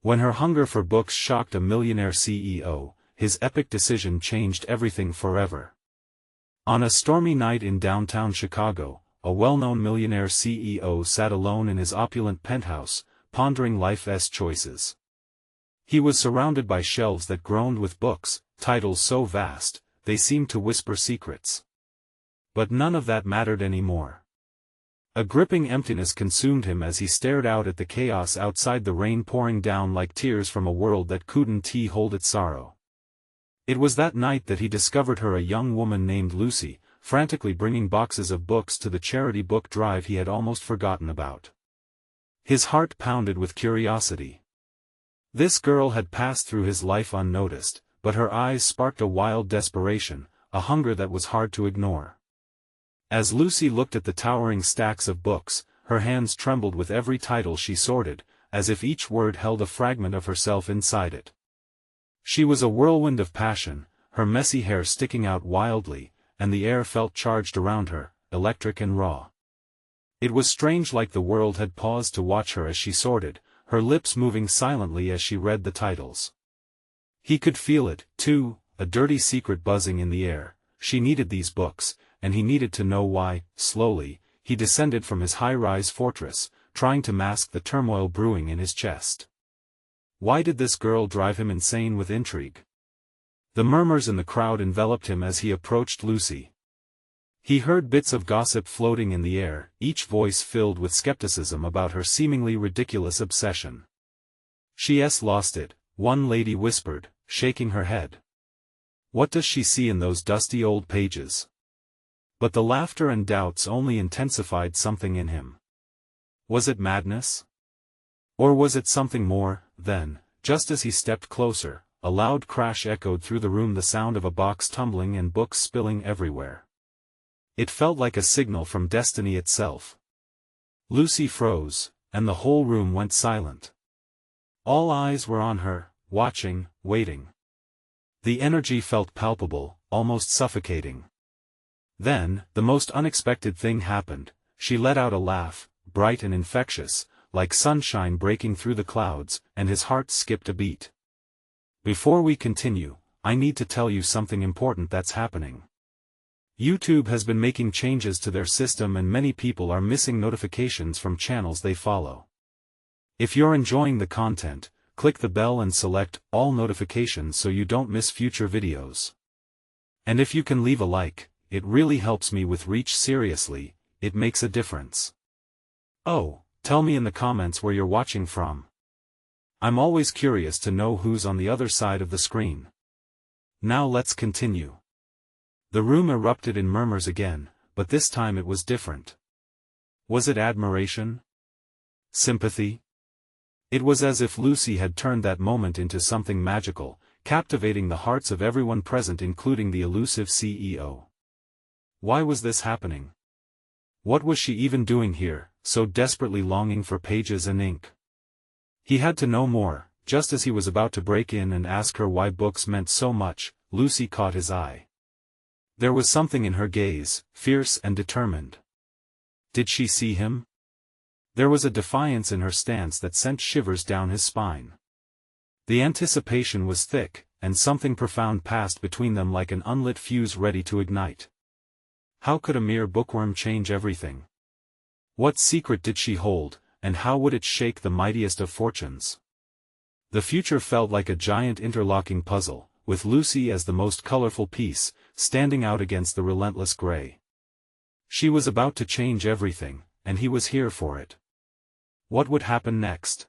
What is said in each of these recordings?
When her hunger for books shocked a millionaire CEO, his epic decision changed everything forever. On a stormy night in downtown Chicago, a well-known millionaire CEO sat alone in his opulent penthouse, pondering life's choices. He was surrounded by shelves that groaned with books, titles so vast, they seemed to whisper secrets. But none of that mattered anymore. A gripping emptiness consumed him as he stared out at the chaos outside, the rain pouring down like tears from a world that couldn't hold its sorrow. It was that night that he discovered her, a young woman named Lucy, frantically bringing boxes of books to the charity book drive he had almost forgotten about. His heart pounded with curiosity. This girl had passed through his life unnoticed, but her eyes sparked a wild desperation, a hunger that was hard to ignore. As Lucy looked at the towering stacks of books, her hands trembled with every title she sorted, as if each word held a fragment of herself inside it. She was a whirlwind of passion, her messy hair sticking out wildly, and the air felt charged around her, electric and raw. It was strange, like the world had paused to watch her as she sorted, her lips moving silently as she read the titles. He could feel it, too, a dirty secret buzzing in the air. She needed these books, and he needed to know why. Slowly, he descended from his high-rise fortress, trying to mask the turmoil brewing in his chest. Why did this girl drive him insane with intrigue? The murmurs in the crowd enveloped him as he approached Lucy. He heard bits of gossip floating in the air, each voice filled with skepticism about her seemingly ridiculous obsession. "She's lost it," one lady whispered, shaking her head. "What does she see in those dusty old pages?" But the laughter and doubts only intensified something in him. Was it madness? Or was it something more? Then, just as he stepped closer, a loud crash echoed through the room, the sound of a box tumbling and books spilling everywhere. It felt like a signal from destiny itself. Lucy froze, and the whole room went silent. All eyes were on her, watching, waiting. The energy felt palpable, almost suffocating. Then, the most unexpected thing happened. She let out a laugh, bright and infectious, like sunshine breaking through the clouds, and his heart skipped a beat. "Before we continue, I need to tell you something important that's happening. YouTube has been making changes to their system and many people are missing notifications from channels they follow. If you're enjoying the content, click the bell and select all notifications so you don't miss future videos. And if you can leave a like, it really helps me with reach. Seriously, it makes a difference. Oh, tell me in the comments where you're watching from. I'm always curious to know who's on the other side of the screen. Now let's continue." The room erupted in murmurs again, but this time it was different. Was it admiration? Sympathy? It was as if Lucy had turned that moment into something magical, captivating the hearts of everyone present, including the elusive CEO. Why was this happening? What was she even doing here, so desperately longing for pages and ink? He had to know more. Just as he was about to break in and ask her why books meant so much, Lucy caught his eye. There was something in her gaze, fierce and determined. Did she see him? There was a defiance in her stance that sent shivers down his spine. The anticipation was thick, and something profound passed between them like an unlit fuse ready to ignite. How could a mere bookworm change everything? What secret did she hold, and how would it shake the mightiest of fortunes? The future felt like a giant interlocking puzzle, with Lucy as the most colorful piece, standing out against the relentless gray. She was about to change everything, and he was here for it. What would happen next?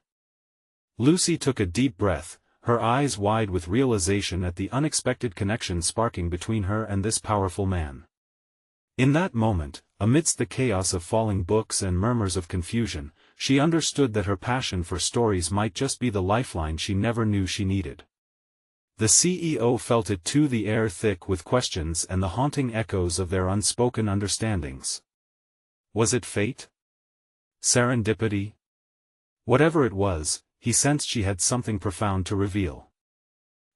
Lucy took a deep breath, her eyes wide with realization at the unexpected connection sparking between her and this powerful man. In that moment, amidst the chaos of falling books and murmurs of confusion, she understood that her passion for stories might just be the lifeline she never knew she needed. The CEO felt it too, the air thick with questions and the haunting echoes of their unspoken understandings. Was it fate? Serendipity? Whatever it was, he sensed she had something profound to reveal.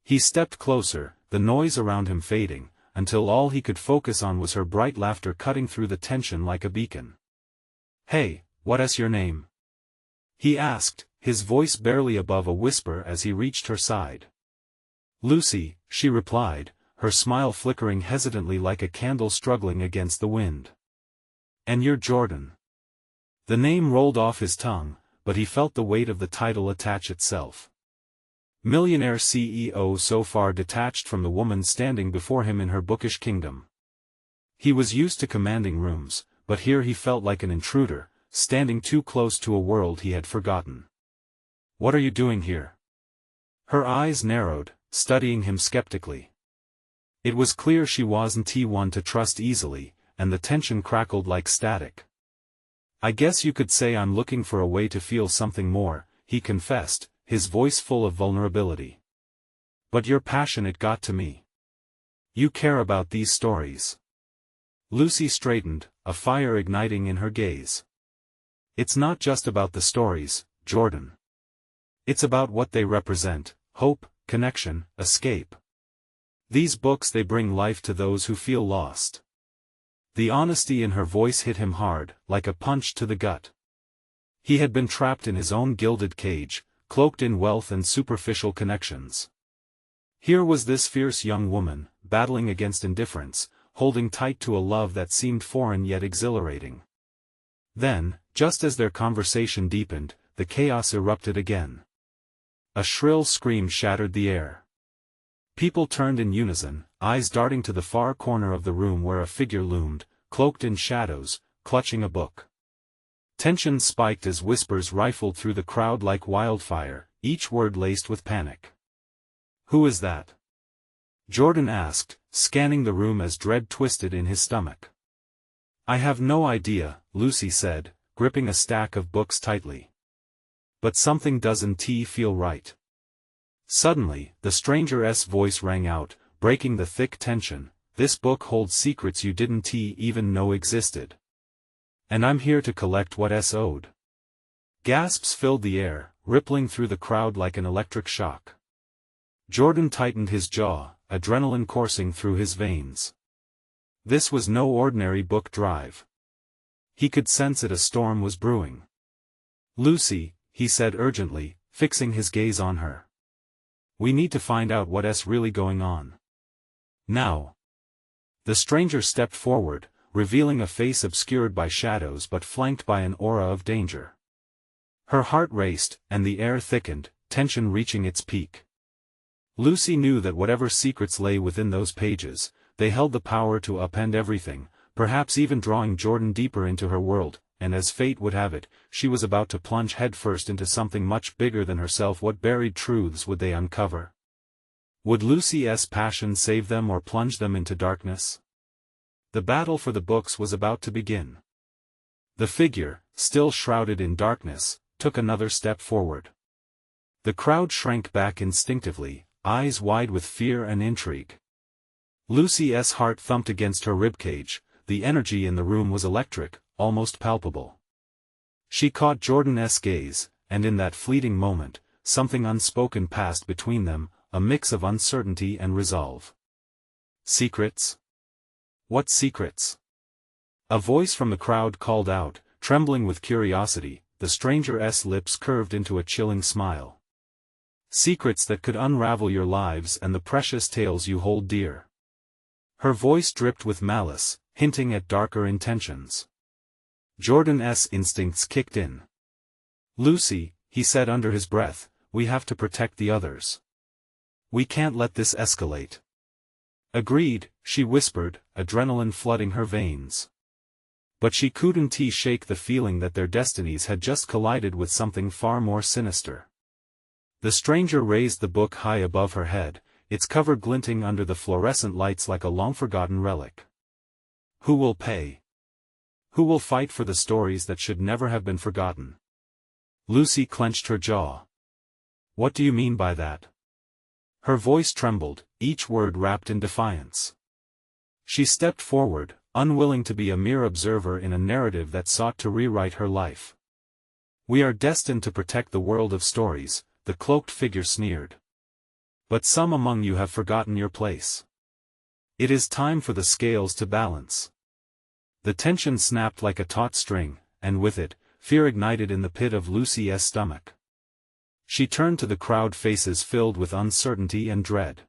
He stepped closer, the noise around him fading, until all he could focus on was her bright laughter cutting through the tension like a beacon. "Hey, what's your name?" he asked, his voice barely above a whisper as he reached her side. "Lucy," she replied, her smile flickering hesitantly like a candle struggling against the wind. "And you're Jordan." The name rolled off his tongue, but he felt the weight of the title attach itself. Millionaire CEO, so far detached from the woman standing before him in her bookish kingdom. He was used to commanding rooms, but here he felt like an intruder, standing too close to a world he had forgotten. "What are you doing here?" Her eyes narrowed, studying him skeptically. It was clear she wasn't one to trust easily, and the tension crackled like static. "I guess you could say I'm looking for a way to feel something more," he confessed, his voice full of vulnerability. "But your passion, it got to me. You care about these stories." Lucy straightened, a fire igniting in her gaze. "It's not just about the stories, Jordan. It's about what they represent: hope, connection, escape. These books, they bring life to those who feel lost." The honesty in her voice hit him hard, like a punch to the gut. He had been trapped in his own gilded cage, cloaked in wealth and superficial connections. Here was this fierce young woman, battling against indifference, holding tight to a love that seemed foreign yet exhilarating. Then, just as their conversation deepened, the chaos erupted again. A shrill scream shattered the air. People turned in unison, eyes darting to the far corner of the room where a figure loomed, cloaked in shadows, clutching a book. Tension spiked as whispers rifled through the crowd like wildfire, each word laced with panic. "Who is that?" Jordan asked, scanning the room as dread twisted in his stomach. "I have no idea," Lucy said, gripping a stack of books tightly. "But something doesn't feel right." Suddenly, the stranger's voice rang out, breaking the thick tension. "This book holds secrets you didn't even know existed. And I'm here to collect what's owed." Gasps filled the air, rippling through the crowd like an electric shock. Jordan tightened his jaw, adrenaline coursing through his veins. This was no ordinary book drive. He could sense it, a storm was brewing. "Lucy," he said urgently, fixing his gaze on her. "We need to find out what's really going on. Now." The stranger stepped forward, revealing a face obscured by shadows but flanked by an aura of danger. Her heart raced, and the air thickened, tension reaching its peak. Lucy knew that whatever secrets lay within those pages, they held the power to upend everything, perhaps even drawing Jordan deeper into her world, and as fate would have it, she was about to plunge headfirst into something much bigger than herself. What buried truths would they uncover? Would Lucy's passion save them or plunge them into darkness? The battle for the books was about to begin. The figure, still shrouded in darkness, took another step forward. The crowd shrank back instinctively, eyes wide with fear and intrigue. Lucy's heart thumped against her ribcage. The energy in the room was electric, almost palpable. She caught Jordan's gaze, and in that fleeting moment, something unspoken passed between them, a mix of uncertainty and resolve. "Secrets? What secrets?" A voice from the crowd called out, trembling with curiosity. The stranger's lips curved into a chilling smile. "Secrets that could unravel your lives and the precious tales you hold dear." Her voice dripped with malice, hinting at darker intentions. Jordan's instincts kicked in. "Lucy," he said under his breath, "we have to protect the others. We can't let this escalate." "Agreed," she whispered, adrenaline flooding her veins. But she couldn't shake the feeling that their destinies had just collided with something far more sinister. The stranger raised the book high above her head, its cover glinting under the fluorescent lights like a long-forgotten relic. "Who will pay? Who will fight for the stories that should never have been forgotten?" Lucy clenched her jaw. "What do you mean by that?" Her voice trembled, each word wrapped in defiance. She stepped forward, unwilling to be a mere observer in a narrative that sought to rewrite her life. "We are destined to protect the world of stories," the cloaked figure sneered. "But some among you have forgotten your place. It is time for the scales to balance." The tension snapped like a taut string, and with it, fear ignited in the pit of Lucy's stomach. She turned to the crowd, faces filled with uncertainty and dread.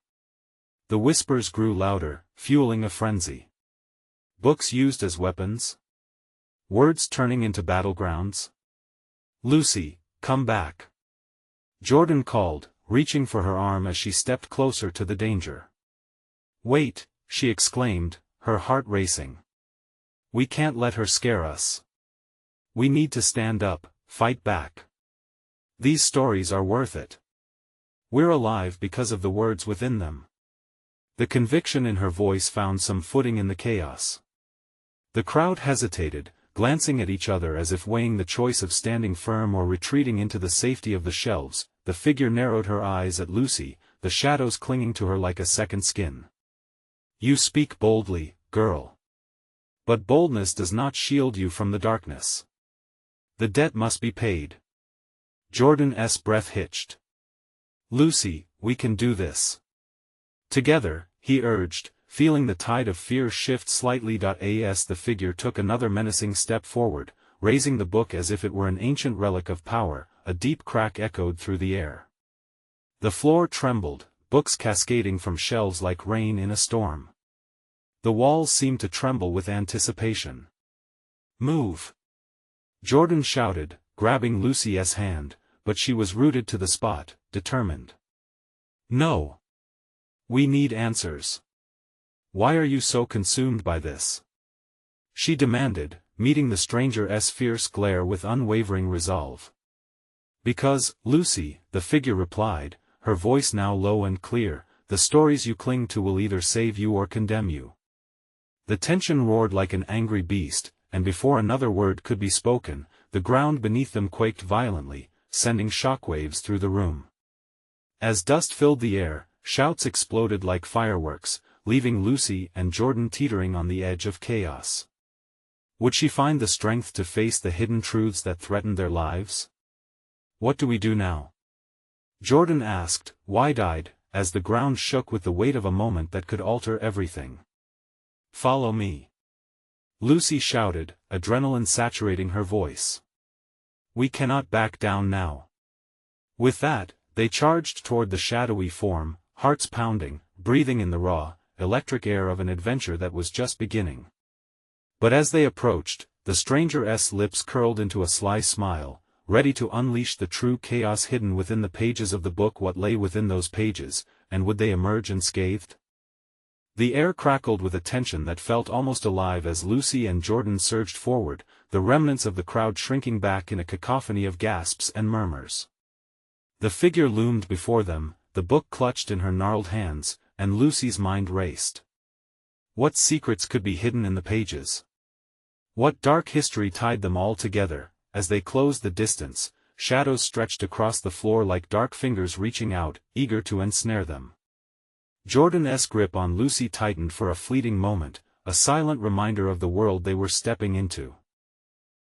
The whispers grew louder, fueling a frenzy. Books used as weapons? Words turning into battlegrounds? Lucy, come back. Jordan called, reaching for her arm as she stepped closer to the danger. Wait, she exclaimed, her heart racing. We can't let her scare us. We need to stand up, fight back. These stories are worth it. We're alive because of the words within them. The conviction in her voice found some footing in the chaos. The crowd hesitated, glancing at each other as if weighing the choice of standing firm or retreating into the safety of the shelves. The figure narrowed her eyes at Lucy, the shadows clinging to her like a second skin. You speak boldly, girl. But boldness does not shield you from the darkness. The debt must be paid. Jordan's breath hitched. Lucy, we can do this. Together, he urged, feeling the tide of fear shift slightly. As the figure took another menacing step forward, raising the book as if it were an ancient relic of power, a deep crack echoed through the air. The floor trembled, books cascading from shelves like rain in a storm. The walls seemed to tremble with anticipation. Move! Jordan shouted, grabbing Lucy's hand, but she was rooted to the spot, determined. No! We need answers. Why are you so consumed by this? She demanded, meeting the stranger's fierce glare with unwavering resolve. Because, Lucy, the figure replied, her voice now low and clear, the stories you cling to will either save you or condemn you. The tension roared like an angry beast, and before another word could be spoken, the ground beneath them quaked violently, sending shockwaves through the room. As dust filled the air, shouts exploded like fireworks, leaving Lucy and Jordan teetering on the edge of chaos. Would she find the strength to face the hidden truths that threatened their lives? What do we do now? Jordan asked, wide-eyed, as the ground shook with the weight of a moment that could alter everything. Follow me. Lucy shouted, adrenaline saturating her voice. We cannot back down now. With that, they charged toward the shadowy form, hearts pounding, breathing in the raw, electric air of an adventure that was just beginning. But as they approached, the stranger's lips curled into a sly smile, ready to unleash the true chaos hidden within the pages of the book. What lay within those pages, and would they emerge unscathed? The air crackled with a tension that felt almost alive as Lucy and Jordan surged forward, the remnants of the crowd shrinking back in a cacophony of gasps and murmurs. The figure loomed before them, the book clutched in her gnarled hands, and Lucy's mind raced. What secrets could be hidden in the pages? What dark history tied them all together? As they closed the distance, shadows stretched across the floor like dark fingers reaching out, eager to ensnare them. Jordan's grip on Lucy tightened for a fleeting moment, a silent reminder of the world they were stepping into.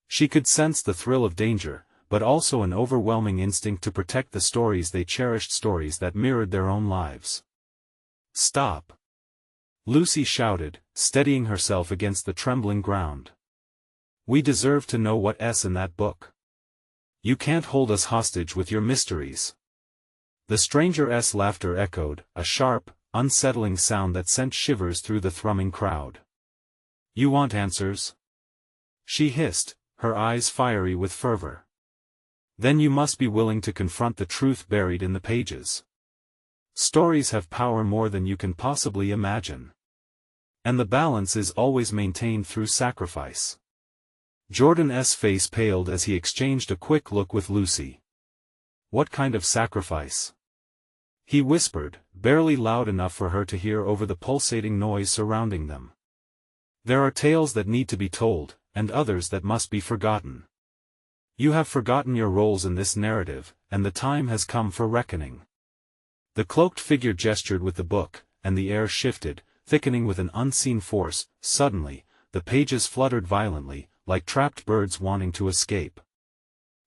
She could sense the thrill of danger, but also an overwhelming instinct to protect the stories they cherished, stories that mirrored their own lives. Stop! Lucy shouted, steadying herself against the trembling ground. We deserve to know what's in that book. You can't hold us hostage with your mysteries. The stranger's laughter echoed, a sharp, unsettling sound that sent shivers through the thrumming crowd. You want answers? She hissed, her eyes fiery with fervor. Then you must be willing to confront the truth buried in the pages. Stories have power more than you can possibly imagine. And the balance is always maintained through sacrifice. Jordan's face paled as he exchanged a quick look with Lucy. What kind of sacrifice? He whispered, barely loud enough for her to hear over the pulsating noise surrounding them. There are tales that need to be told, and others that must be forgotten. You have forgotten your roles in this narrative, and the time has come for reckoning. The cloaked figure gestured with the book, and the air shifted, thickening with an unseen force. Suddenly, the pages fluttered violently, like trapped birds wanting to escape.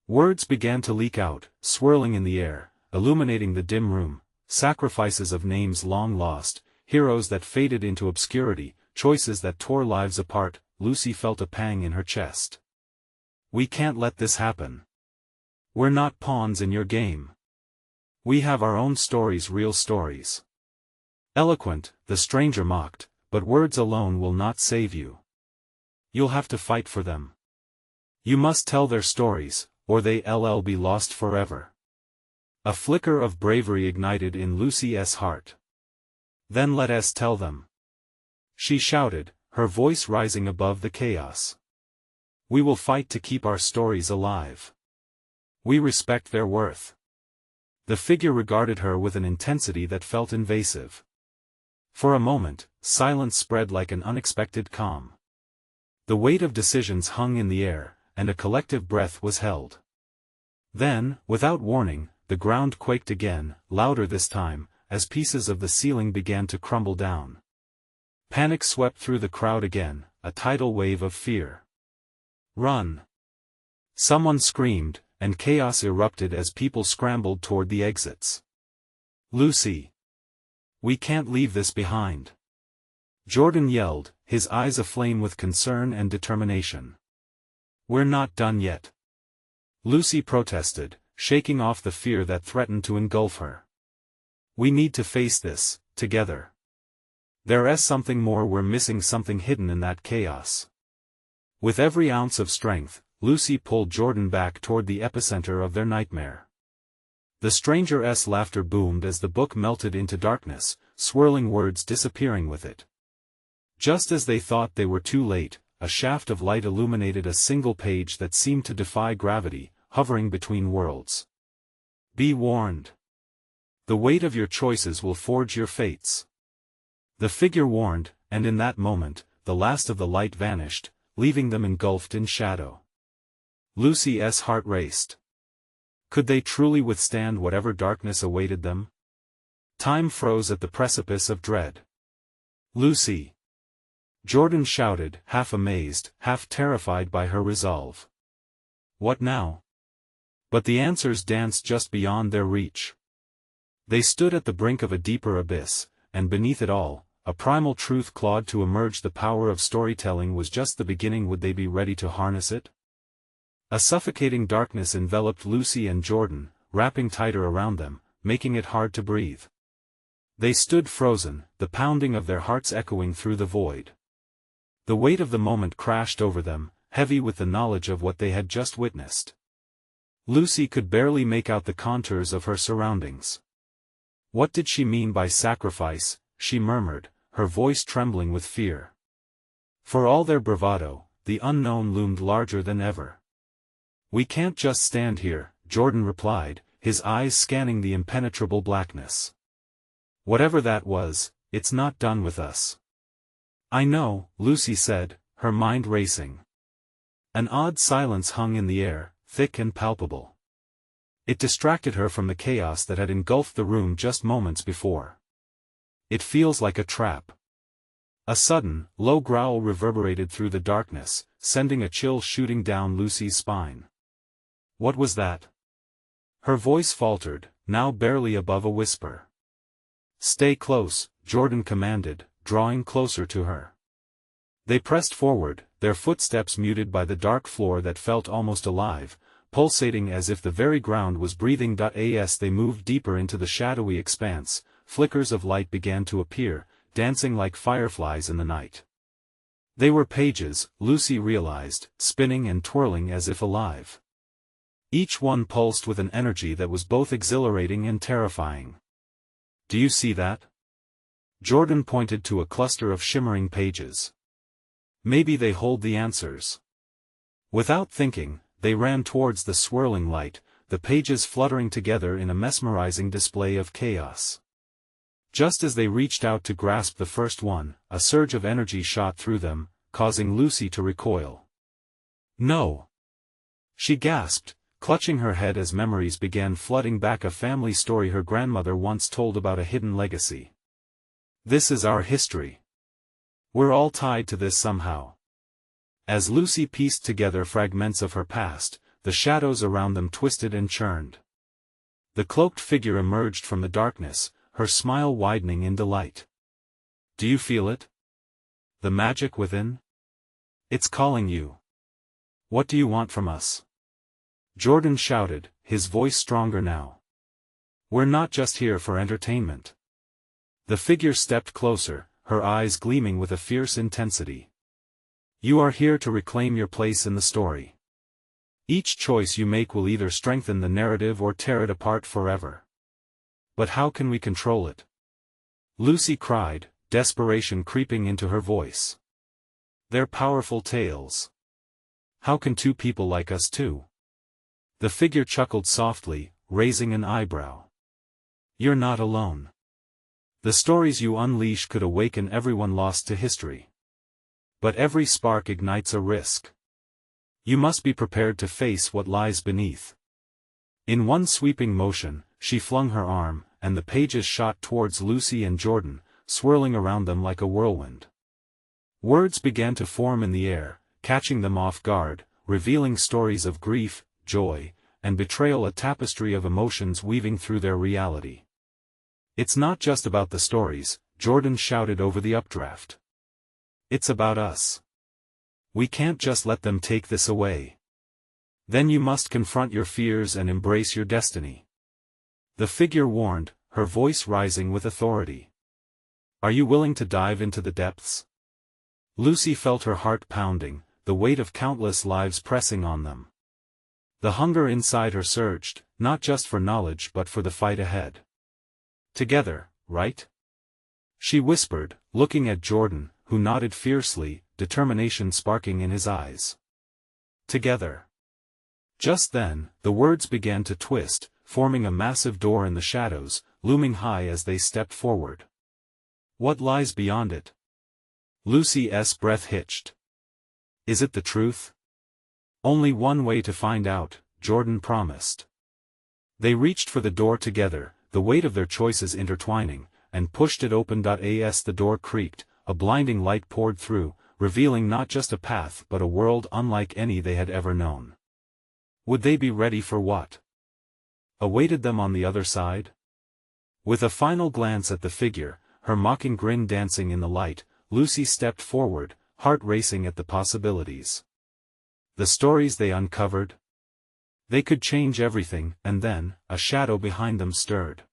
Words began to leak out, swirling in the air, illuminating the dim room, sacrifices of names long lost, heroes that faded into obscurity, choices that tore lives apart. Lucy felt a pang in her chest. We can't let this happen. We're not pawns in your game. We have our own stories, real stories. Eloquent, the stranger mocked, but words alone will not save you. You'll have to fight for them. You must tell their stories, or they'll be lost forever. A flicker of bravery ignited in Lucy's heart. Then let us tell them. She shouted, her voice rising above the chaos. We will fight to keep our stories alive. We respect their worth. The figure regarded her with an intensity that felt invasive. For a moment, silence spread like an unexpected calm. The weight of decisions hung in the air, and a collective breath was held. Then, without warning, the ground quaked again, louder this time, as pieces of the ceiling began to crumble down. Panic swept through the crowd again, a tidal wave of fear. Run! Someone screamed, and chaos erupted as people scrambled toward the exits. Lucy! We can't leave this behind! Jordan yelled, his eyes aflame with concern and determination. We're not done yet. Lucy protested, shaking off the fear that threatened to engulf her. We need to face this, together. There's something more, we're missing something hidden in that chaos. With every ounce of strength, Lucy pulled Jordan back toward the epicenter of their nightmare. The stranger's laughter boomed as the book melted into darkness, swirling words disappearing with it. Just as they thought they were too late, a shaft of light illuminated a single page that seemed to defy gravity, hovering between worlds. Be warned. The weight of your choices will forge your fates. The figure warned, and in that moment, the last of the light vanished, leaving them engulfed in shadow. Lucy's heart raced. Could they truly withstand whatever darkness awaited them? Time froze at the precipice of dread. Lucy! Jordan shouted, half amazed, half terrified by her resolve. What now? But the answers danced just beyond their reach. They stood at the brink of a deeper abyss, and beneath it all, a primal truth clawed to emerge. The power of storytelling was just the beginning. Would they be ready to harness it? A suffocating darkness enveloped Lucy and Jordan, wrapping tighter around them, making it hard to breathe. They stood frozen, the pounding of their hearts echoing through the void. The weight of the moment crashed over them, heavy with the knowledge of what they had just witnessed. Lucy could barely make out the contours of her surroundings. What did she mean by sacrifice? She murmured, her voice trembling with fear. For all their bravado, the unknown loomed larger than ever. We can't just stand here, Jordan replied, his eyes scanning the impenetrable blackness. Whatever that was, it's not done with us. I know, Lucy said, her mind racing. An odd silence hung in the air, thick and palpable. It distracted her from the chaos that had engulfed the room just moments before. It feels like a trap. A sudden, low growl reverberated through the darkness, sending a chill shooting down Lucy's spine. What was that? Her voice faltered, now barely above a whisper. Stay close, Jordan commanded, drawing closer to her. They pressed forward, their footsteps muted by the dark floor that felt almost alive, pulsating as if the very ground was breathing. As they moved deeper into the shadowy expanse, flickers of light began to appear, dancing like fireflies in the night. They were pages, Lucy realized, spinning and twirling as if alive. Each one pulsed with an energy that was both exhilarating and terrifying. Do you see that? Jordan pointed to a cluster of shimmering pages. Maybe they hold the answers. Without thinking, they ran towards the swirling light, the pages fluttering together in a mesmerizing display of chaos. Just as they reached out to grasp the first one, a surge of energy shot through them, causing Lucy to recoil. No! She gasped, clutching her head as memories began flooding back. A family story her grandmother once told about a hidden legacy. This is our history. We're all tied to this somehow. As Lucy pieced together fragments of her past, the shadows around them twisted and churned. The cloaked figure emerged from the darkness, her smile widening in delight. Do you feel it? The magic within? It's calling you. What do you want from us? Jordan shouted, his voice stronger now. We're not just here for entertainment. The figure stepped closer, her eyes gleaming with a fierce intensity. You are here to reclaim your place in the story. Each choice you make will either strengthen the narrative or tear it apart forever. But how can we control it? Lucy cried, desperation creeping into her voice. They're powerful tales. How can two people like us too? The figure chuckled softly, raising an eyebrow. You're not alone. The stories you unleash could awaken everyone lost to history. But every spark ignites a risk. You must be prepared to face what lies beneath. In one sweeping motion, she flung her arm, and the pages shot towards Lucy and Jordan, swirling around them like a whirlwind. Words began to form in the air, catching them off guard, revealing stories of grief, joy, and betrayal, a tapestry of emotions weaving through their reality. It's not just about the stories, Jordan shouted over the updraft. It's about us. We can't just let them take this away. Then you must confront your fears and embrace your destiny. The figure warned, her voice rising with authority. Are you willing to dive into the depths? Lucy felt her heart pounding, the weight of countless lives pressing on them. The hunger inside her surged, not just for knowledge but for the fight ahead. Together, right? She whispered, looking at Jordan, who nodded fiercely, determination sparking in his eyes. Together. Just then, the words began to twist, forming a massive door in the shadows, looming high as they stepped forward. What lies beyond it? Lucy's breath hitched. Is it the truth? Only one way to find out, Jordan promised. They reached for the door together, the weight of their choices intertwining, and pushed it open. As the door creaked, a blinding light poured through, revealing not just a path but a world unlike any they had ever known. Would they be ready for what awaited them on the other side? With a final glance at the figure, her mocking grin dancing in the light, Lucy stepped forward, heart racing at the possibilities. The stories they uncovered? They could change everything, and then, a shadow behind them stirred.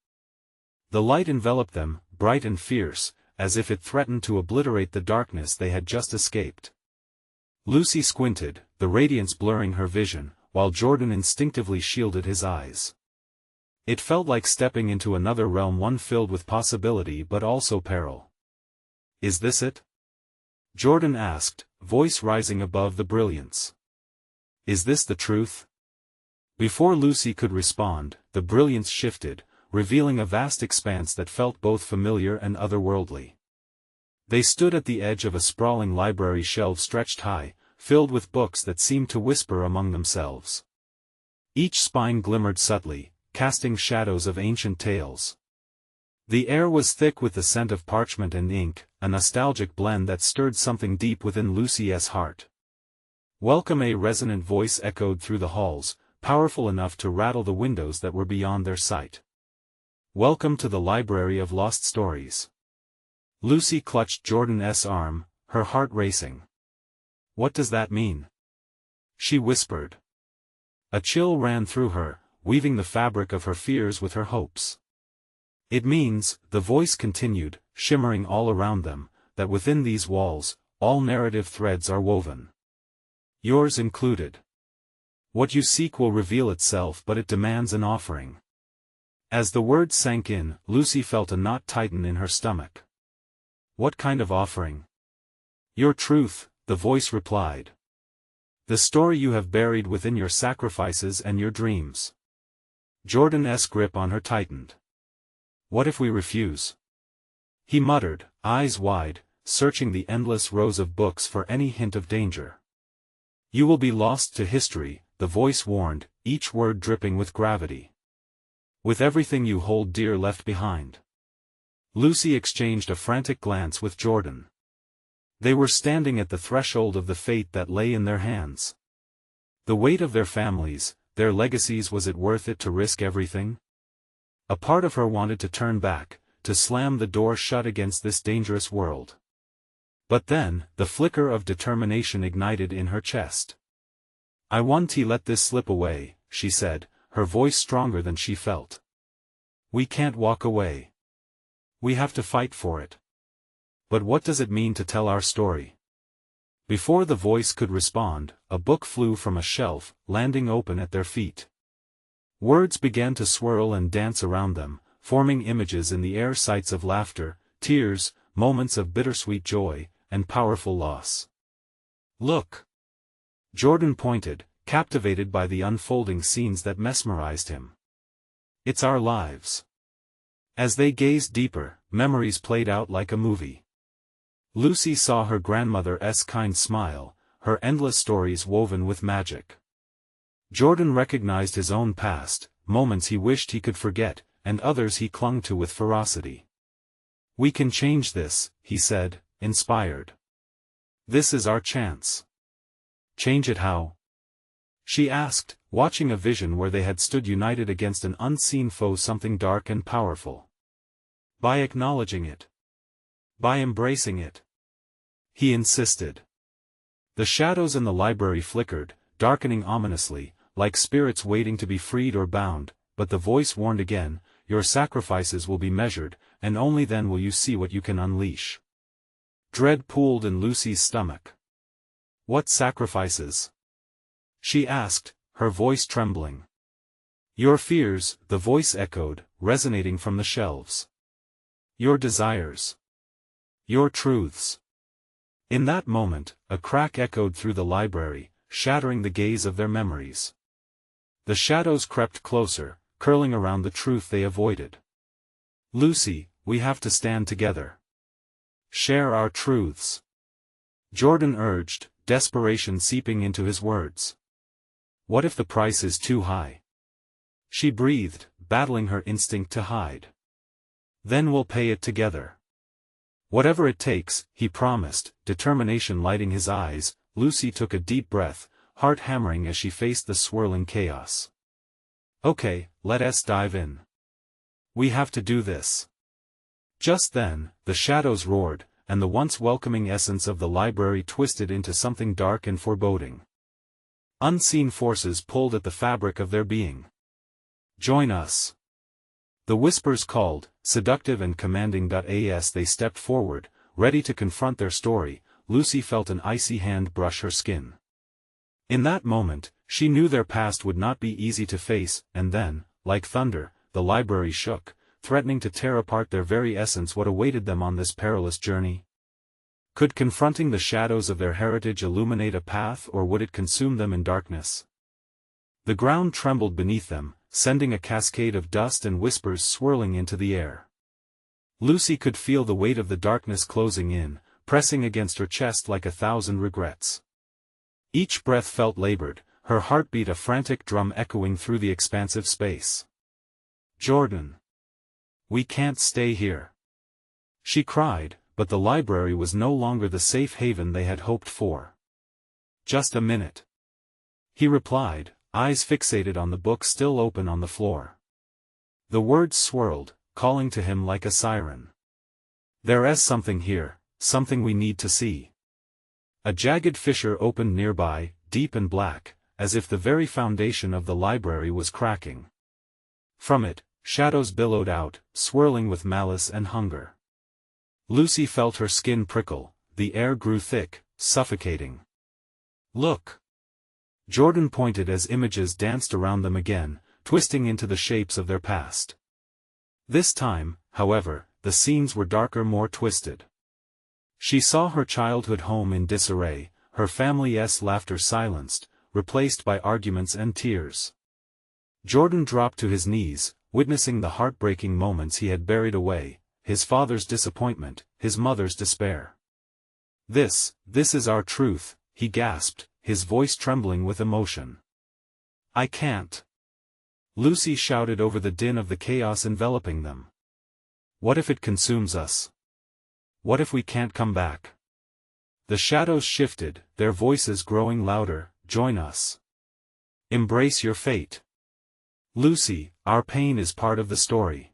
The light enveloped them, bright and fierce, as if it threatened to obliterate the darkness they had just escaped. Lucy squinted, the radiance blurring her vision, while Jordan instinctively shielded his eyes. It felt like stepping into another realm, one filled with possibility but also peril. Is this it? Jordan asked, voice rising above the brilliance. Is this the truth? Before Lucy could respond, the brilliance shifted, revealing a vast expanse that felt both familiar and otherworldly. They stood at the edge of a sprawling library, shelves stretched high, filled with books that seemed to whisper among themselves. Each spine glimmered subtly, casting shadows of ancient tales. The air was thick with the scent of parchment and ink, a nostalgic blend that stirred something deep within Lucy's heart. Welcome, a resonant voice echoed through the halls, powerful enough to rattle the windows that were beyond their sight. Welcome to the Library of Lost Stories. Lucy clutched Jordan's arm, her heart racing. What does that mean? She whispered. A chill ran through her, weaving the fabric of her fears with her hopes. It means, the voice continued, shimmering all around them, that within these walls, all narrative threads are woven. Yours included. What you seek will reveal itself, but it demands an offering. As the words sank in, Lucy felt a knot tighten in her stomach. What kind of offering? Your truth, the voice replied. The story you have buried within your sacrifices and your dreams. Jordan's grip on her tightened. What if we refuse? He muttered, eyes wide, searching the endless rows of books for any hint of danger. You will be lost to history, the voice warned, each word dripping with gravity. With everything you hold dear left behind. Lucy exchanged a frantic glance with Jordan. They were standing at the threshold of the fate that lay in their hands. The weight of their families, their legacies, was it worth it to risk everything? A part of her wanted to turn back, to slam the door shut against this dangerous world. But then, the flicker of determination ignited in her chest. I won't let this slip away, she said, her voice stronger than she felt. We can't walk away. We have to fight for it. But what does it mean to tell our story? Before the voice could respond, a book flew from a shelf, landing open at their feet. Words began to swirl and dance around them, forming images in the air, sights of laughter, tears, moments of bittersweet joy, and powerful loss. Look! Jordan pointed, captivated by the unfolding scenes that mesmerized him. It's our lives. As they gazed deeper, memories played out like a movie. Lucy saw her grandmother's kind smile, her endless stories woven with magic. Jordan recognized his own past, moments he wished he could forget, and others he clung to with ferocity. We can change this, he said, inspired. This is our chance. Change it how? She asked, watching a vision where they had stood united against an unseen foe, something dark and powerful. By acknowledging it. By embracing it. He insisted. The shadows in the library flickered, darkening ominously, like spirits waiting to be freed or bound, but the voice warned again, your sacrifices will be measured, and only then will you see what you can unleash. Dread pooled in Lucy's stomach. What sacrifices? She asked, her voice trembling. Your fears, the voice echoed, resonating from the shelves. Your desires. Your truths. In that moment, a crack echoed through the library, shattering the gaze of their memories. The shadows crept closer, curling around the truth they avoided. Lucy, we have to stand together. Share our truths. Jordan urged, desperation seeping into his words. What if the price is too high? She breathed, battling her instinct to hide. Then we'll pay it together. Whatever it takes, he promised, determination lighting his eyes. Lucy took a deep breath, heart hammering as she faced the swirling chaos. Okay, let us dive in. We have to do this. Just then, the shadows roared, and the once welcoming essence of the library twisted into something dark and foreboding. Unseen forces pulled at the fabric of their being. Join us. The whispers called, seductive and commanding. As they stepped forward, ready to confront their story, Lucy felt an icy hand brush her skin. In that moment, she knew their past would not be easy to face, and then, like thunder, the library shook, threatening to tear apart their very essence. What awaited them on this perilous journey? Could confronting the shadows of their heritage illuminate a path, or would it consume them in darkness? The ground trembled beneath them, sending a cascade of dust and whispers swirling into the air. Lucy could feel the weight of the darkness closing in, pressing against her chest like 1,000 regrets. Each breath felt labored, her heartbeat a frantic drum echoing through the expansive space. Jordan. We can't stay here. She cried, but the library was no longer the safe haven they had hoped for. Just a minute. He replied, eyes fixated on the book still open on the floor. The words swirled, calling to him like a siren. There's something here, something we need to see. A jagged fissure opened nearby, deep and black, as if the very foundation of the library was cracking. From it, shadows billowed out, swirling with malice and hunger. Lucy felt her skin prickle, the air grew thick, suffocating. Look! Jordan pointed as images danced around them again, twisting into the shapes of their past. This time, however, the scenes were darker, more twisted. She saw her childhood home in disarray, her family's laughter silenced, replaced by arguments and tears. Jordan dropped to his knees, witnessing the heartbreaking moments he had buried away, his father's disappointment, his mother's despair. This is our truth, he gasped, his voice trembling with emotion. I can't. Lucy shouted over the din of the chaos enveloping them. What if it consumes us? What if we can't come back? The shadows shifted, their voices growing louder. Join us. Embrace your fate. Lucy, our pain is part of the story.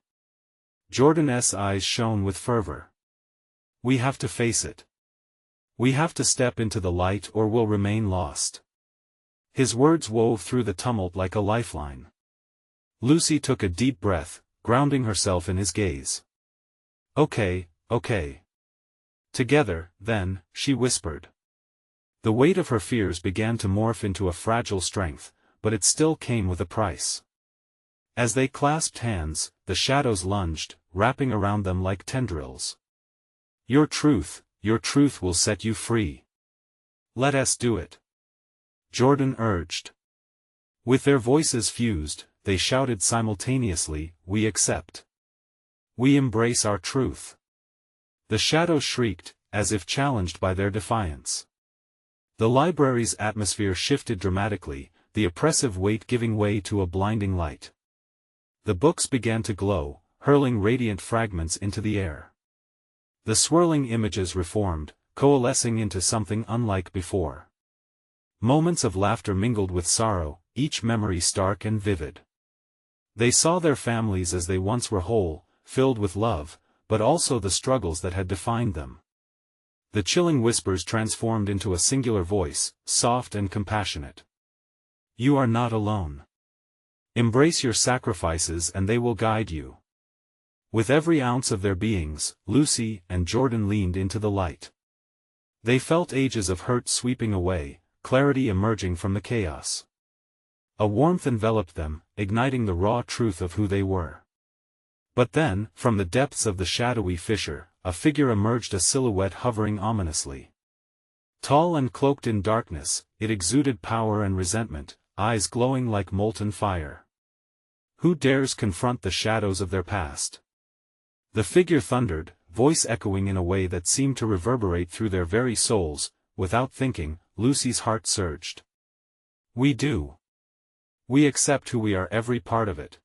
Jordan's eyes shone with fervor. We have to face it. We have to step into the light or we'll remain lost. His words wove through the tumult like a lifeline. Lucy took a deep breath, grounding herself in his gaze. "Okay, okay. Together, then," she whispered. The weight of her fears began to morph into a fragile strength, but it still came with a price. As they clasped hands, the shadows lunged, wrapping around them like tendrils. Your truth will set you free. Let us do it," Jordan urged. With their voices fused, they shouted simultaneously, "We accept. We embrace our truth." The shadows shrieked, as if challenged by their defiance. The library's atmosphere shifted dramatically, the oppressive weight giving way to a blinding light. The books began to glow, hurling radiant fragments into the air. The swirling images reformed, coalescing into something unlike before. Moments of laughter mingled with sorrow, each memory stark and vivid. They saw their families as they once were whole, filled with love, but also the struggles that had defined them. The chilling whispers transformed into a singular voice, soft and compassionate. "You are not alone. Embrace your sacrifices and they will guide you." With every ounce of their beings, Lucy and Jordan leaned into the light. They felt ages of hurt sweeping away, clarity emerging from the chaos. A warmth enveloped them, igniting the raw truth of who they were. But then, from the depths of the shadowy fissure, a figure emerged, a silhouette hovering ominously. Tall and cloaked in darkness, it exuded power and resentment, eyes glowing like molten fire. Who dares confront the shadows of their past? The figure thundered, voice echoing in a way that seemed to reverberate through their very souls. Without thinking, Lucy's heart surged. "We do. We accept who we are, every part of it."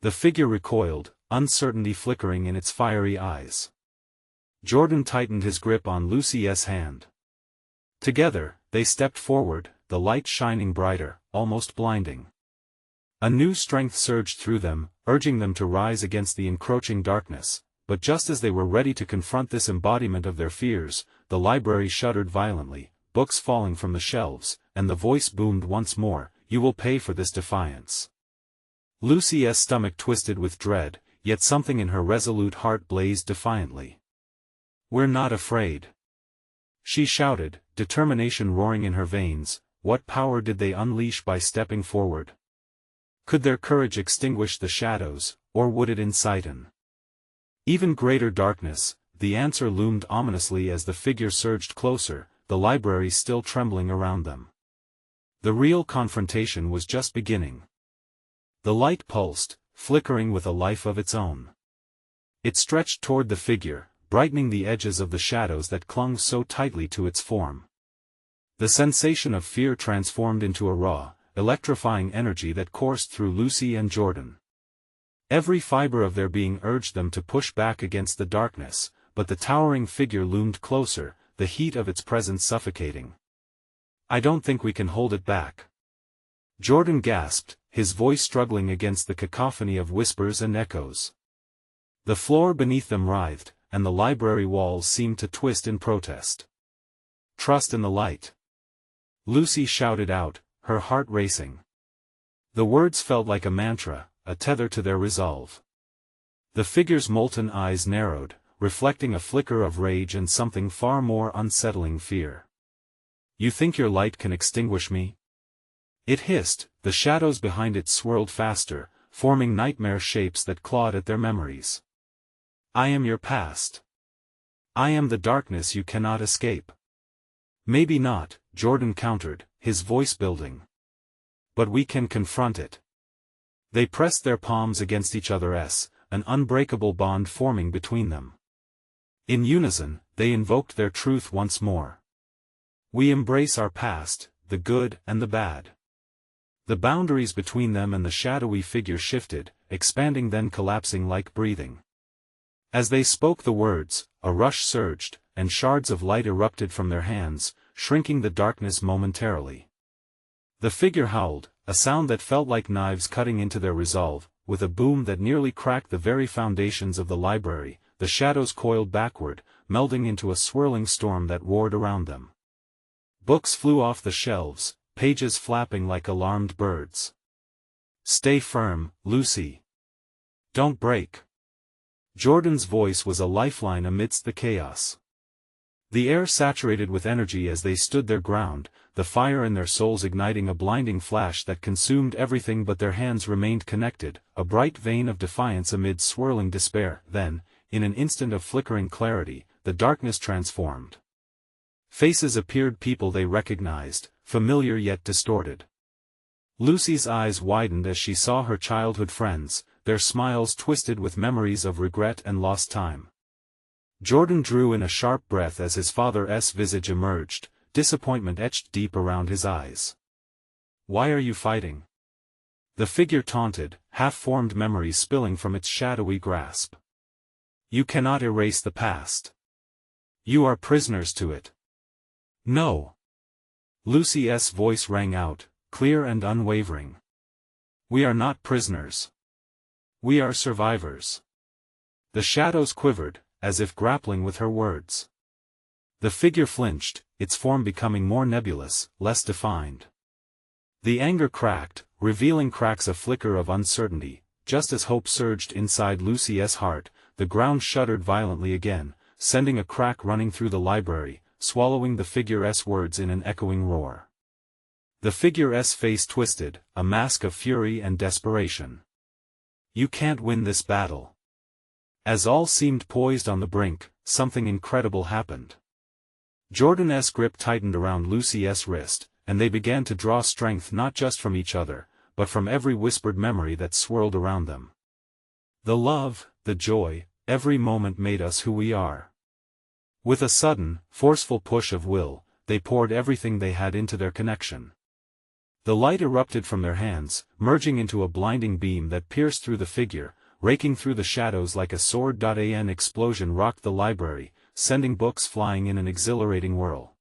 The figure recoiled, uncertainty flickering in its fiery eyes. Jordan tightened his grip on Lucy's hand. Together, they stepped forward, the light shining brighter, almost blinding. A new strength surged through them, urging them to rise against the encroaching darkness, but just as they were ready to confront this embodiment of their fears, the library shuddered violently, books falling from the shelves, and the voice boomed once more, "You will pay for this defiance." Lucy's stomach twisted with dread, yet something in her resolute heart blazed defiantly. "We're not afraid," she shouted, determination roaring in her veins. What power did they unleash by stepping forward? Could their courage extinguish the shadows, or would it incite an even greater darkness? The answer loomed ominously as the figure surged closer, the library still trembling around them. The real confrontation was just beginning. The light pulsed, flickering with a life of its own. It stretched toward the figure, brightening the edges of the shadows that clung so tightly to its form. The sensation of fear transformed into a raw, electrifying energy that coursed through Lucy and Jordan. Every fiber of their being urged them to push back against the darkness, but the towering figure loomed closer, the heat of its presence suffocating. "I don't think we can hold it back," Jordan gasped, his voice struggling against the cacophony of whispers and echoes. The floor beneath them writhed, and the library walls seemed to twist in protest. "Trust in the light," Lucy shouted out, her heart racing. The words felt like a mantra, a tether to their resolve. The figure's molten eyes narrowed, reflecting a flicker of rage and something far more unsettling, fear. "You think your light can extinguish me?" It hissed, the shadows behind it swirled faster, forming nightmare shapes that clawed at their memories. "I am your past. I am the darkness you cannot escape." "Maybe not," Jordan countered, his voice building. "But we can confront it." They pressed their palms against each other's, an unbreakable bond forming between them. In unison, they invoked their truth once more. "We embrace our past, the good and the bad." The boundaries between them and the shadowy figure shifted, expanding then collapsing like breathing. As they spoke the words, a rush surged, and shards of light erupted from their hands, shrinking the darkness momentarily. The figure howled, a sound that felt like knives cutting into their resolve. With a boom that nearly cracked the very foundations of the library, the shadows coiled backward, melding into a swirling storm that roared around them. Books flew off the shelves, pages flapping like alarmed birds. "Stay firm, Lucy. Don't break. Jordan's voice was a lifeline amidst the chaos. The air saturated with energy as they stood their ground, the fire in their souls igniting a blinding flash that consumed everything, but their hands remained connected, a bright vein of defiance amid swirling despair. Then, in an instant of flickering clarity, the darkness transformed. Faces appeared, people they recognized, familiar yet distorted. Lucy's eyes widened as she saw her childhood friends, their smiles twisted with memories of regret and lost time. Jordan drew in a sharp breath as his father's visage emerged, disappointment etched deep around his eyes. "Why are you fighting?" The figure taunted, half-formed memories spilling from its shadowy grasp. "You cannot erase the past. You are prisoners to it." "No." Lucy's voice rang out, clear and unwavering. "We are not prisoners. We are survivors." The shadows quivered, as if grappling with her words. The figure flinched, its form becoming more nebulous, less defined. The anger cracked, revealing cracks, a flicker of uncertainty. Just as hope surged inside Lucy's heart, the ground shuddered violently again, sending a crack running through the library, swallowing the figure's words in an echoing roar. The figure's face twisted, a mask of fury and desperation. "You can't win this battle." As all seemed poised on the brink, something incredible happened. Jordan's grip tightened around Lucy's wrist, and they began to draw strength not just from each other, but from every whispered memory that swirled around them. The love, the joy, every moment made us who we are. With a sudden, forceful push of will, they poured everything they had into their connection. The light erupted from their hands, merging into a blinding beam that pierced through the figure, raking through the shadows like a sword. An explosion rocked the library, sending books flying in an exhilarating whirl.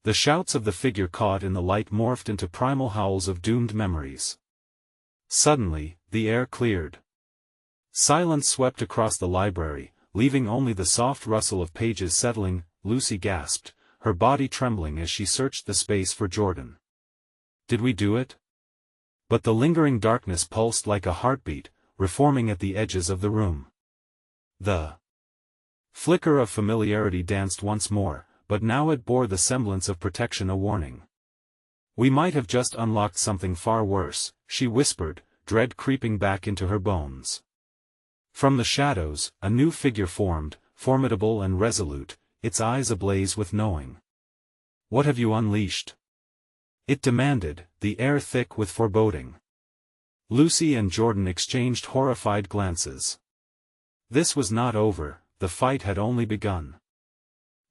The shouts of the figure caught in the light morphed into primal howls of doomed memories. Suddenly, the air cleared. Silence swept across the library, leaving only the soft rustle of pages settling. Lucy gasped, her body trembling as she searched the space for Jordan. "Did we do it?" But the lingering darkness pulsed like a heartbeat, reforming at the edges of the room. The flicker of familiarity danced once more, but now it bore the semblance of protection, a warning. "We might have just unlocked something far worse," she whispered, dread creeping back into her bones. From the shadows, a new figure formed, formidable and resolute, its eyes ablaze with knowing. "What have you unleashed?" it demanded, the air thick with foreboding. Lucy and Jordan exchanged horrified glances. This was not over, the fight had only begun.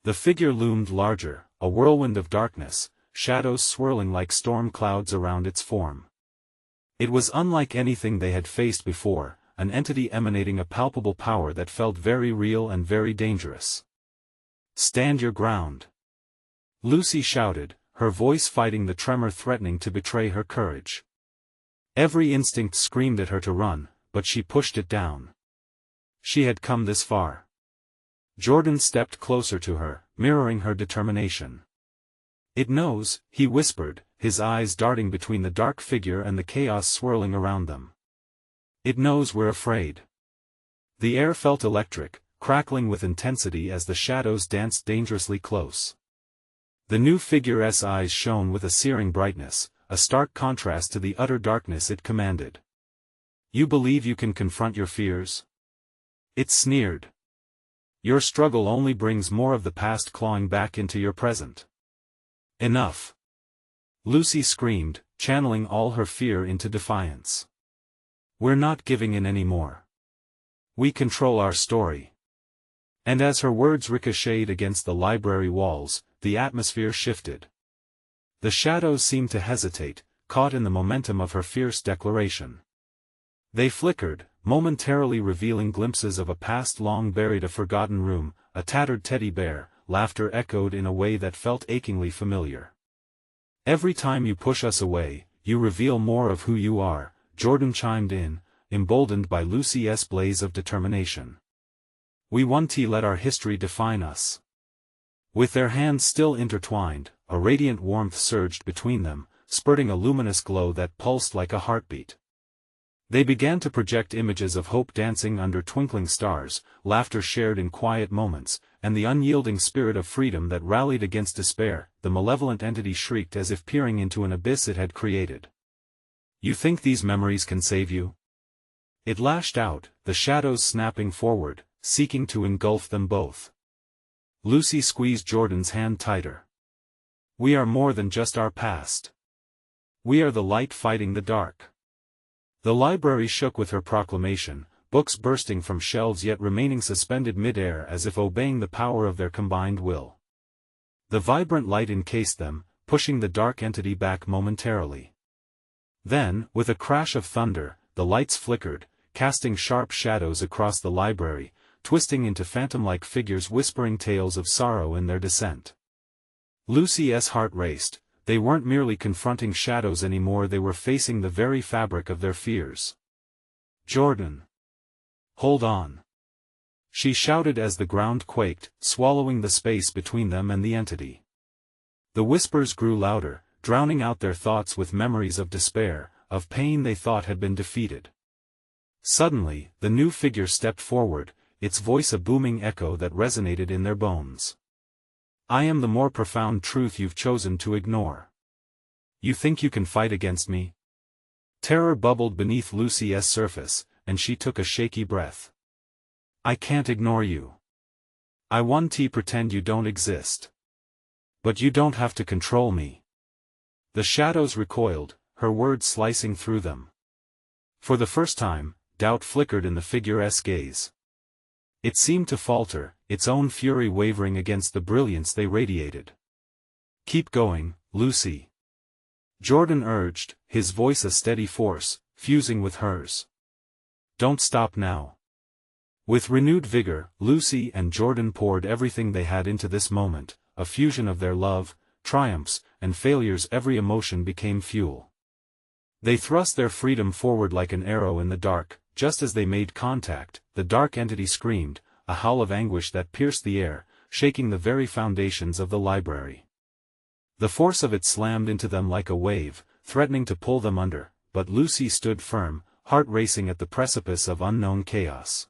The figure loomed larger, a whirlwind of darkness, shadows swirling like storm clouds around its form. It was unlike anything they had faced before, an entity emanating a palpable power that felt very real and very dangerous. "Stand your ground!" Lucy shouted, her voice fighting the tremor threatening to betray her courage. Every instinct screamed at her to run, but she pushed it down. She had come this far. Jordan stepped closer to her, mirroring her determination. "It knows," he whispered, his eyes darting between the dark figure and the chaos swirling around them. "It knows we're afraid." The air felt electric, crackling with intensity as the shadows danced dangerously close. The new figure's eyes shone with a searing brightness, a stark contrast to the utter darkness it commanded. "You believe you can confront your fears?" it sneered. "Your struggle only brings more of the past clawing back into your present." "Enough!" Lucy screamed, channeling all her fear into defiance. "We're not giving in anymore. We control our story." And as her words ricocheted against the library walls, the atmosphere shifted. The shadows seemed to hesitate, caught in the momentum of her fierce declaration. They flickered, momentarily revealing glimpses of a past long buried, a forgotten room, a tattered teddy bear. Laughter echoed in a way that felt achingly familiar. "Every time you push us away, you reveal more of who you are," Jordan chimed in, emboldened by Lucy's blaze of determination. "We won't let our history define us." With their hands still intertwined, a radiant warmth surged between them, spurting a luminous glow that pulsed like a heartbeat. They began to project images of hope dancing under twinkling stars, laughter shared in quiet moments, and the unyielding spirit of freedom that rallied against despair. The malevolent entity shrieked as if peering into an abyss it had created. "You think these memories can save you?" It lashed out, the shadows snapping forward, seeking to engulf them both. Lucy squeezed Jordan's hand tighter. "We are more than just our past. We are the light fighting the dark." The library shook with her proclamation, books bursting from shelves yet remaining suspended mid-air as if obeying the power of their combined will. The vibrant light encased them, pushing the dark entity back momentarily. Then, with a crash of thunder, the lights flickered, casting sharp shadows across the library, twisting into phantom-like figures whispering tales of sorrow in their descent. Lucy's heart raced. They weren't merely confronting shadows anymore, they were facing the very fabric of their fears. "Jordan! Hold on!" she shouted as the ground quaked, swallowing the space between them and the entity. The whispers grew louder, drowning out their thoughts with memories of despair, of pain they thought had been defeated. Suddenly, the new figure stepped forward, its voice a booming echo that resonated in their bones. "I am the more profound truth you've chosen to ignore. You think you can fight against me?" Terror bubbled beneath Lucy's surface, and she took a shaky breath. "I can't ignore you. I want to pretend you don't exist. But you don't have to control me." The shadows recoiled, her words slicing through them. For the first time, doubt flickered in the figure's gaze. It seemed to falter, its own fury wavering against the brilliance they radiated. "Keep going, Lucy," Jordan urged, his voice a steady force, fusing with hers. "Don't stop now." With renewed vigor, Lucy and Jordan poured everything they had into this moment, a fusion of their love, triumphs, and failures. Every emotion became fuel. They thrust their freedom forward like an arrow in the dark. Just as they made contact, the dark entity screamed, a howl of anguish that pierced the air, shaking the very foundations of the library. The force of it slammed into them like a wave, threatening to pull them under, but Lucy stood firm, heart racing at the precipice of unknown chaos.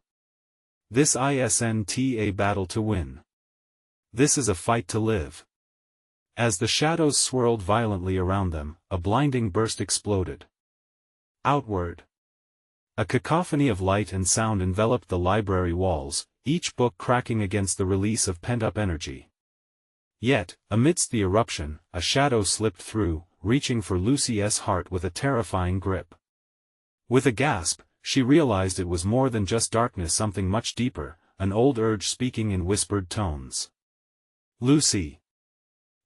This isn't a battle to win. This is a fight to live. As the shadows swirled violently around them, a blinding burst exploded. Outward. A cacophony of light and sound enveloped the library walls, each book cracking against the release of pent-up energy. Yet, amidst the eruption, a shadow slipped through, reaching for Lucy's heart with a terrifying grip. With a gasp, she realized it was more than just darkness, something much deeper, an old urge speaking in whispered tones. "Lucy!"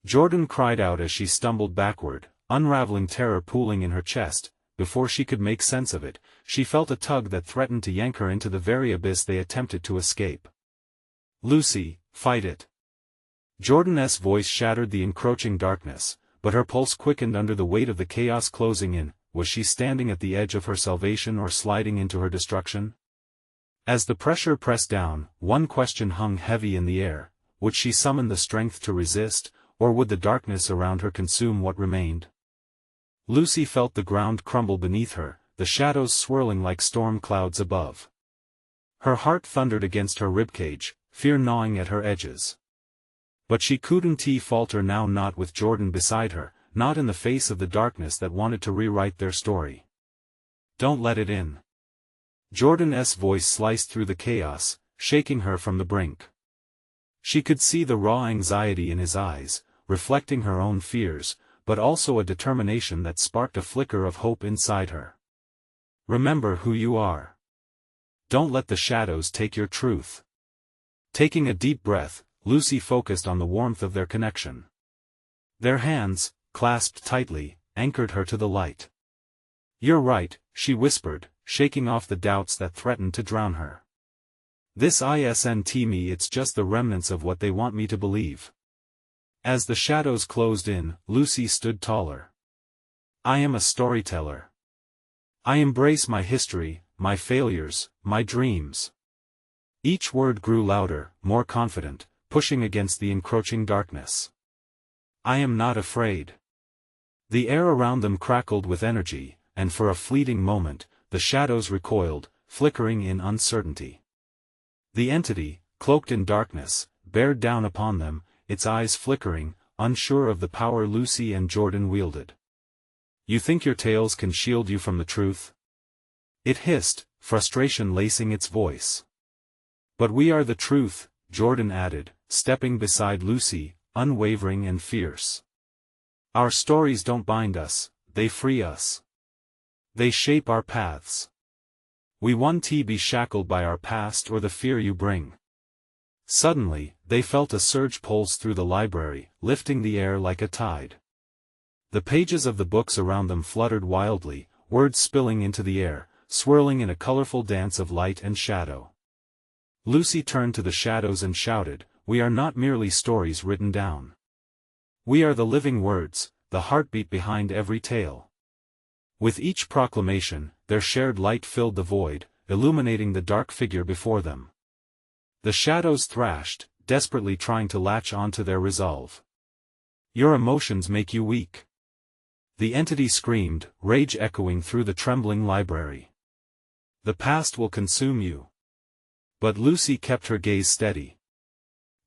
Jordan cried out as she stumbled backward, unraveling terror pooling in her chest. Before she could make sense of it, she felt a tug that threatened to yank her into the very abyss they attempted to escape. "Lucy, fight it!" Jordan's voice shattered the encroaching darkness, but her pulse quickened under the weight of the chaos closing in. Was she standing at the edge of her salvation or sliding into her destruction? As the pressure pressed down, one question hung heavy in the air: would she summon the strength to resist, or would the darkness around her consume what remained? Lucy felt the ground crumble beneath her, the shadows swirling like storm clouds above. Her heart thundered against her ribcage, fear gnawing at her edges. But she couldn't falter now, not with Jordan beside her, not in the face of the darkness that wanted to rewrite their story. "Don't let it in." Jordan's voice sliced through the chaos, shaking her from the brink. She could see the raw anxiety in his eyes, reflecting her own fears, but also a determination that sparked a flicker of hope inside her. "Remember who you are. Don't let the shadows take your truth." Taking a deep breath, Lucy focused on the warmth of their connection. Their hands, clasped tightly, anchored her to the light. "You're right," she whispered, shaking off the doubts that threatened to drown her. "This isn't me, it's just the remnants of what they want me to believe." As the shadows closed in, Lucy stood taller. "I am a storyteller. I embrace my history, my failures, my dreams." Each word grew louder, more confident, pushing against the encroaching darkness. "I am not afraid." The air around them crackled with energy, and for a fleeting moment, the shadows recoiled, flickering in uncertainty. The entity, cloaked in darkness, bared down upon them, its eyes flickering, unsure of the power Lucy and Jordan wielded. "You think your tales can shield you from the truth?" it hissed, frustration lacing its voice. "But we are the truth," Jordan added, stepping beside Lucy, unwavering and fierce. "Our stories don't bind us, they free us. They shape our paths. We won't be shackled by our past or the fear you bring." Suddenly, they felt a surge pulse through the library, lifting the air like a tide. The pages of the books around them fluttered wildly, words spilling into the air, swirling in a colorful dance of light and shadow. Lucy turned to the shadows and shouted, "We are not merely stories written down. We are the living words, the heartbeat behind every tale." With each proclamation, their shared light filled the void, illuminating the dark figure before them. The shadows thrashed, desperately trying to latch onto their resolve. "Your emotions make you weak," the entity screamed, rage echoing through the trembling library. "The past will consume you." But Lucy kept her gaze steady.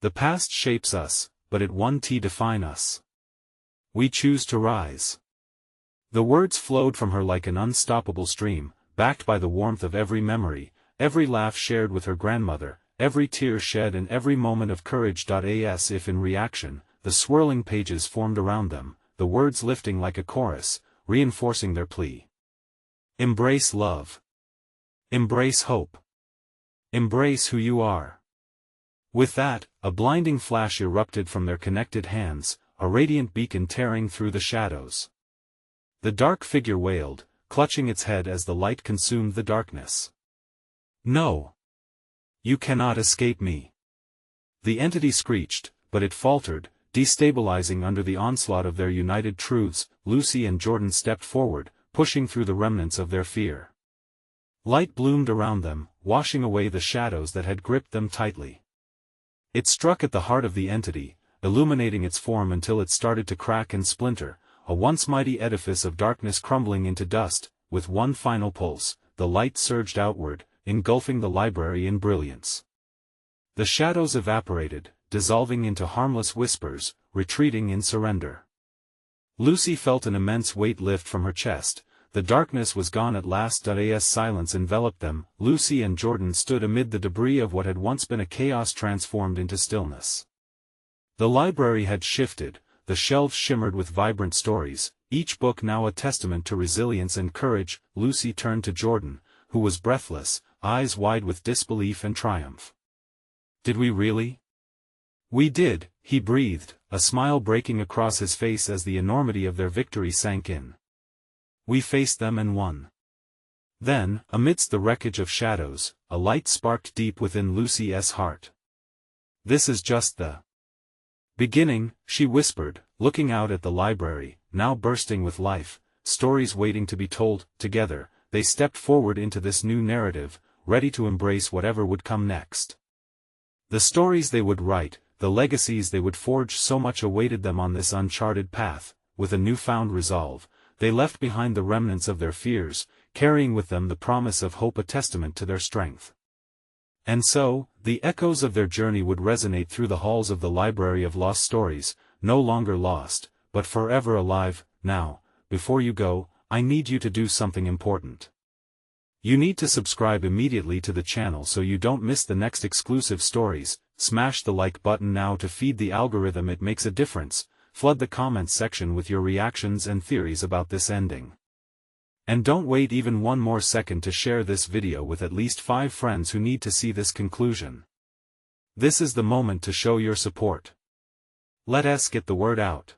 "The past shapes us, but it won't define us. We choose to rise." The words flowed from her like an unstoppable stream, backed by the warmth of every memory, every laugh shared with her grandmother, every tear shed and every moment of courage. As if in reaction, the swirling pages formed around them, the words lifting like a chorus, reinforcing their plea. "Embrace love. Embrace hope. Embrace who you are." With that, a blinding flash erupted from their connected hands, a radiant beacon tearing through the shadows. The dark figure wailed, clutching its head as the light consumed the darkness. "No! You cannot escape me!" The entity screeched, but it faltered, destabilizing under the onslaught of their united truths. Lucy and Jordan stepped forward, pushing through the remnants of their fear. Light bloomed around them, washing away the shadows that had gripped them tightly. It struck at the heart of the entity, illuminating its form until it started to crack and splinter, a once mighty edifice of darkness crumbling into dust. With one final pulse, the light surged outward, engulfing the library in brilliance. The shadows evaporated, dissolving into harmless whispers, retreating in surrender. Lucy felt an immense weight lift from her chest. The darkness was gone at last. As silence enveloped them, Lucy and Jordan stood amid the debris of what had once been a chaos transformed into stillness. The library had shifted, the shelves shimmered with vibrant stories, each book now a testament to resilience and courage. Lucy turned to Jordan, who was breathless, eyes wide with disbelief and triumph. "Did we really?" "We did," he breathed, a smile breaking across his face as the enormity of their victory sank in. "We faced them and won." Then, amidst the wreckage of shadows, a light sparked deep within Lucy's heart. "This is just the beginning," she whispered, looking out at the library, now bursting with life, stories waiting to be told. Together, they stepped forward into this new narrative, ready to embrace whatever would come next. The stories they would write, the legacies they would forge, so much awaited them on this uncharted path. With a newfound resolve, they left behind the remnants of their fears, carrying with them the promise of hope, a testament to their strength. And so, the echoes of their journey would resonate through the halls of the Library of Lost Stories, no longer lost, but forever alive. Now, before you go, I need you to do something important. You need to subscribe immediately to the channel so you don't miss the next exclusive stories. Smash the like button now to feed the algorithm, it makes a difference. Flood the comments section with your reactions and theories about this ending. And don't wait even one more second to share this video with at least 5 friends who need to see this conclusion. This is the moment to show your support. Let us get the word out.